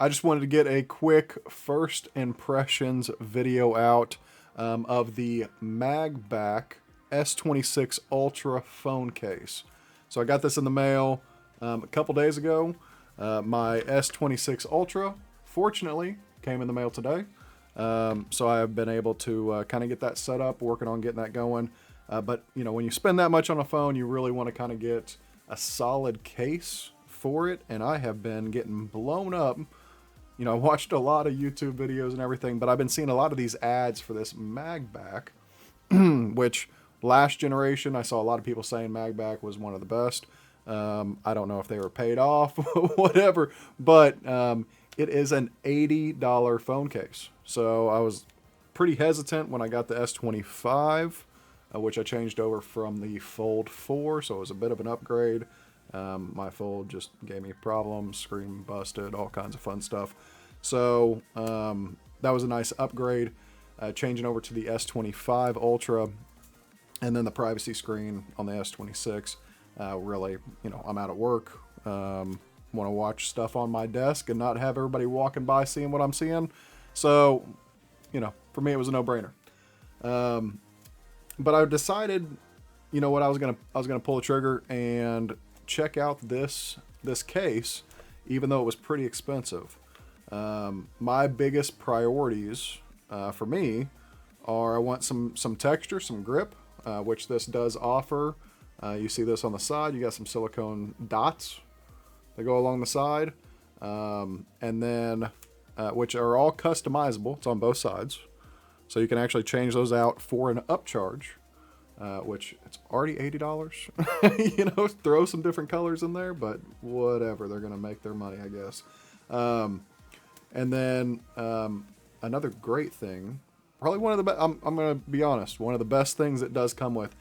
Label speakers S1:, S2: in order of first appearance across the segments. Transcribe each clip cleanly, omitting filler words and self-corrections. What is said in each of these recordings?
S1: I just wanted to get a quick first impressions video out of the MagBak S26 Ultra phone case. So I got this in the mail a couple days ago. My S26 Ultra, fortunately, came in the mail today. So I have been able to kind of get that set up, working on getting that going. But, you know, when you spend that much on a phone, you really want to kind of get a solid case for it. And I have been getting blown up. You know, I watched a lot of YouTube videos and everything, but I've been seeing a lot of these ads for this MagBak, which last generation, I saw a lot of people saying MagBak was one of the best. I don't know if they were paid off, whatever, but it is an $80 phone case. So I was pretty hesitant when I got the S25, which I changed over from the Fold 4, so it was a bit of an upgrade. My Fold just gave me problems, screen busted, all kinds of fun stuff. So that was a nice upgrade, changing over to the S25 Ultra, and then the privacy screen on the S26. Really, you know, I'm out at work, want to watch stuff on my desk and not have everybody walking by seeing what I'm seeing. So, you know, for me, it was a no-brainer. But I decided, you know what, I was gonna pull the trigger and check out this case, even though it was pretty expensive. My biggest priorities for me are I want some texture, some grip, which this does offer. You see this on the side. You got some silicone dots that go along the side, and then which are all customizable. It's on both sides, so you can actually change those out for an upcharge, which it's already $80. You know, throw some different colors in there, but whatever. They're gonna make their money, I guess. And then another great thing, probably one of the best. I'm gonna be honest. One of the best things it does come with.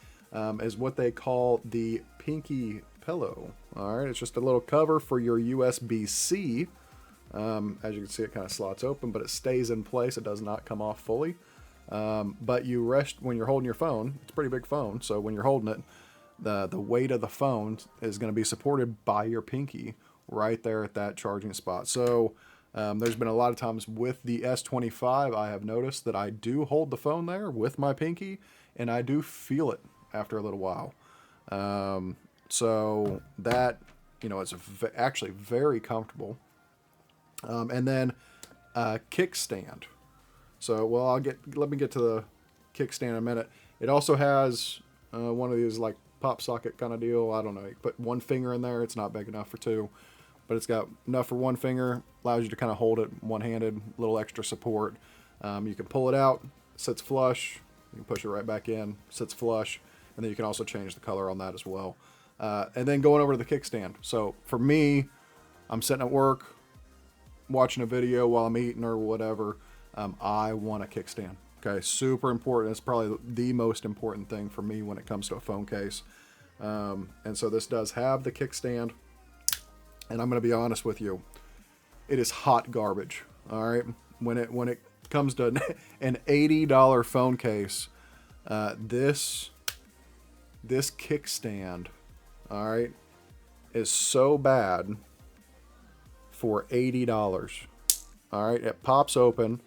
S1: Is what they call the Pinky Pillow. All right, it's just a little cover for your USB-C. As you can see, it kind of slots open, but it stays in place. It does not come off fully. But you rest when you're holding your phone. It's a pretty big phone, so when you're holding it, the weight of the phone is going to be supported by your pinky right there at that charging spot. So there's been a lot of times with the S25, I have noticed that I do hold the phone there with my pinky, and I do feel it after a little while. So that, you know, it's actually very comfortable. And then kickstand. So, well, let me get to the kickstand in a minute. It also has one of these like pop socket kind of deal. I don't know. You put one finger in there. It's not big enough for two, but it's got enough for one finger. Allows you to kind of hold it one-handed, a little extra support. You can pull it out, sits flush. You can push it right back in, sits flush. And then you can also change the color on that as well. And then going over to the kickstand. So for me, I'm sitting at work, watching a video while I'm eating or whatever. I want a kickstand. Okay, super important. It's probably the most important thing for me when it comes to a phone case. And so this does have the kickstand. And I'm going to be honest with you. It is hot garbage. All right. When it comes to an $80 phone case, this kickstand, all right, is so bad for $80. All right, it pops open.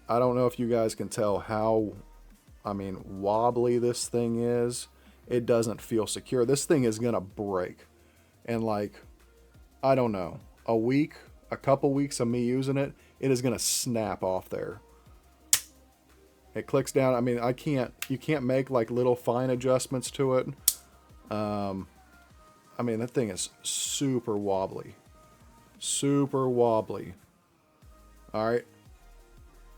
S1: I don't know if you guys can tell how, I mean, wobbly this thing is. It doesn't feel secure. This thing is gonna break. And like, I don't know, a couple weeks of me using it, it is gonna snap off there. It clicks down. I mean, you can't make like little fine adjustments to it. I mean, that thing is super wobbly. Super wobbly. All right.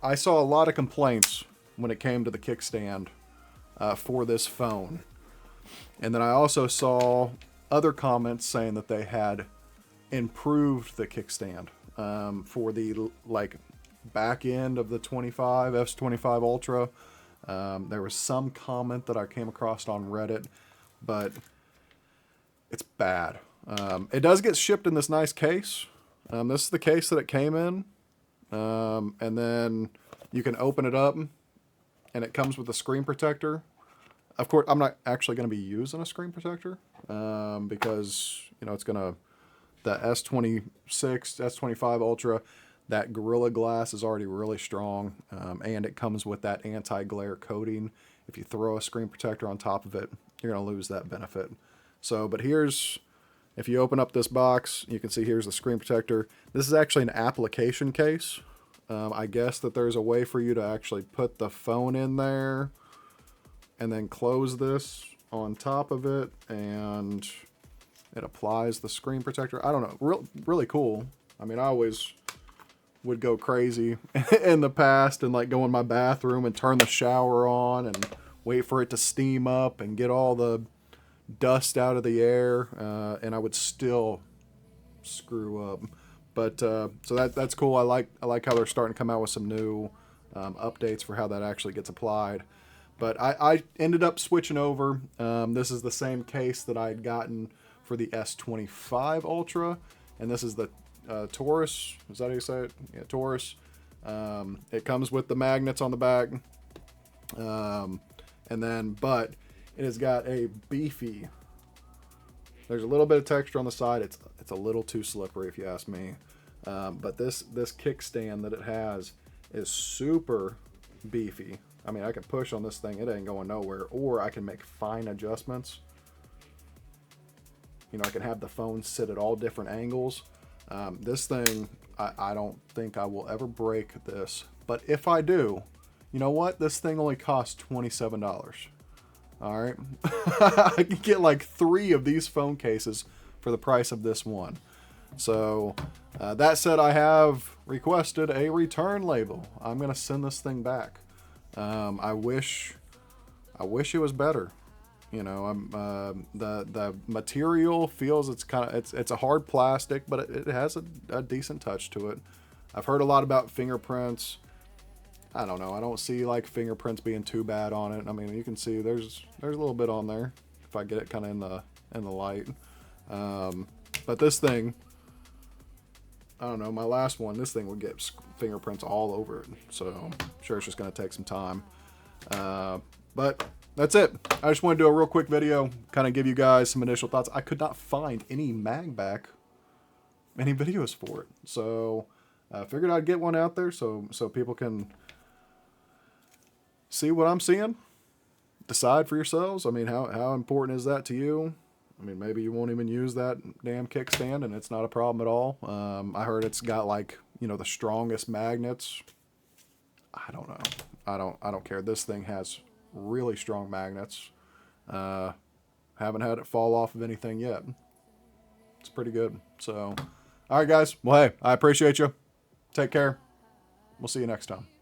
S1: I saw a lot of complaints when it came to the kickstand for this phone. And then I also saw other comments saying that they had improved the kickstand for the like back end of the S25 Ultra. There was some comment that I came across on Reddit, but it's bad. It does get shipped in this nice case. This is the case that it came in. And then you can open it up and it comes with a screen protector. Of course, I'm not actually going to be using a screen protector because, you know, it's going to the S26, S25 Ultra, that Gorilla Glass is already really strong, and it comes with that anti-glare coating. If you throw a screen protector on top of it, you're going to lose that benefit. So, but here's, if you open up this box, you can see here's the screen protector. This is actually an application case. I guess that there's a way for you to actually put the phone in there and then close this on top of it, and it applies the screen protector. I don't know, really cool. I mean, I always would go crazy in the past and like go in my bathroom and turn the shower on and wait for it to steam up and get all the dust out of the air, and I would still screw up. But so that's cool. I like how they're starting to come out with some new updates for how that actually gets applied. But I ended up switching over. This is the same case that I had gotten for the S25 Ultra, and this is the Taurus. Is that how you say it? Yeah, Taurus. It comes with the magnets on the back, and then but it has got a beefy. There's a little bit of texture on the side. It's a little too slippery if you ask me. But this kickstand that it has is super beefy. I mean, I can push on this thing, it ain't going nowhere, or I can make fine adjustments. You know, I can have the phone sit at all different angles. This thing, I don't think I will ever break this. But if I do, you know what? This thing only costs $27. All right. I can get like 3 of these phone cases for the price of this one. So that said, I have requested a return label. I'm going to send this thing back. I wish it was better. You know, the material feels it's a hard plastic, but it has a decent touch to it. I've heard a lot about fingerprints. I don't know. I don't see like fingerprints being too bad on it. I mean, you can see there's a little bit on there if I get it kind of in the light. But this thing, I don't know. My last one, this thing would get fingerprints all over it. So I'm sure it's just going to take some time. But that's it. I just want to do a real quick video, kind of give you guys some initial thoughts. I could not find any MagBak, any videos for it. So I figured I'd get one out there so people can see what I'm seeing. Decide for yourselves. I mean, how important is that to you? I mean, maybe you won't even use that damn kickstand and it's not a problem at all. I heard it's got like, you know, the strongest magnets. I don't know. I don't care. This thing has really strong magnets. Haven't had it fall off of anything yet. It's pretty good. So, all right, guys. Well, hey, I appreciate you. Take care. We'll see you next time.